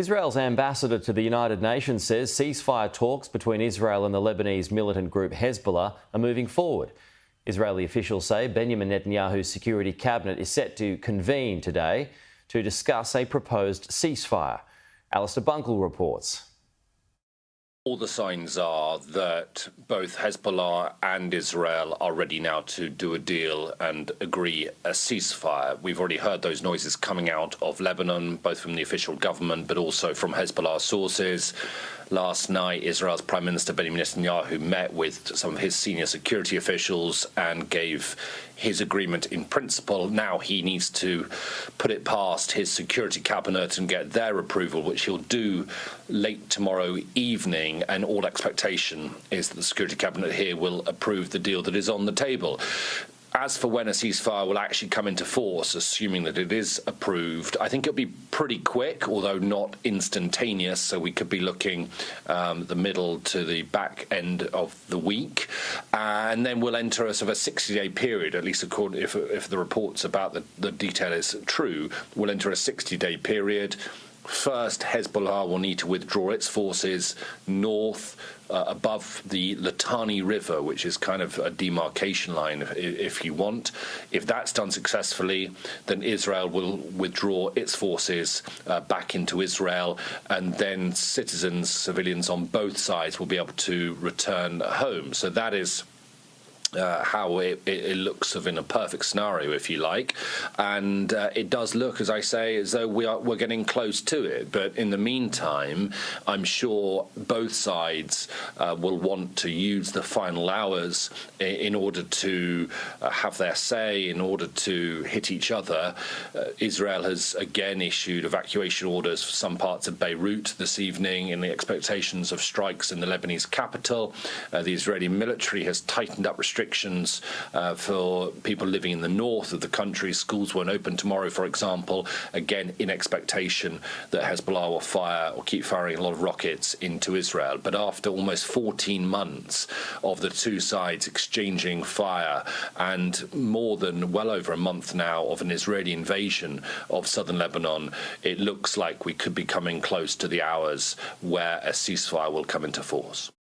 Israel's ambassador to the United Nations says ceasefire talks between Israel and the Lebanese militant group Hezbollah are moving forward. Israeli officials say Benjamin Netanyahu's security cabinet is set to convene today to discuss a proposed ceasefire. Alistair Bunkle reports. All the signs are that both Hezbollah and Israel are ready now to do a deal and agree a ceasefire. We've already heard those noises coming out of Lebanon, both from the official government but also from Hezbollah sources. Last night, Israel's Prime Minister Benjamin Netanyahu met with some of his senior security officials and gave his agreement in principle. Now he needs to put it past his security cabinet and get their approval, which he'll do late tomorrow evening. And all expectation is that the security cabinet here will approve the deal that is on the table. As for when a ceasefire will actually come into force, assuming that it is approved, I think it'll be pretty quick, although not instantaneous. So we could be looking the middle to the back end of the week. And then we'll enter a sort of a 60-day period, at least according if the reports about the detail is true, we'll enter a 60-day period. First, Hezbollah will need to withdraw its forces north above the Litani River, which is kind of a demarcation line, if you want. If that's done successfully, then Israel will withdraw its forces back into Israel, and then civilians on both sides will be able to return home. So that is how it looks in a perfect scenario, if you like, and it does look, as I say, as though we're getting close to it. But in the meantime, I'm sure both sides will want to use the final hours in order to have their say, in order to hit each other. Israel has again issued evacuation orders for some parts of Beirut this evening in the expectations of strikes in the Lebanese capital. The Israeli military has tightened up restrictions for people living in the north of the country. Schools won't open tomorrow, for example, again in expectation that Hezbollah will fire or keep firing a lot of rockets into Israel. But after almost 14 months of the two sides exchanging fire and more than well over a month now of an Israeli invasion of southern Lebanon, it looks like we could be coming close to the hours where a ceasefire will come into force.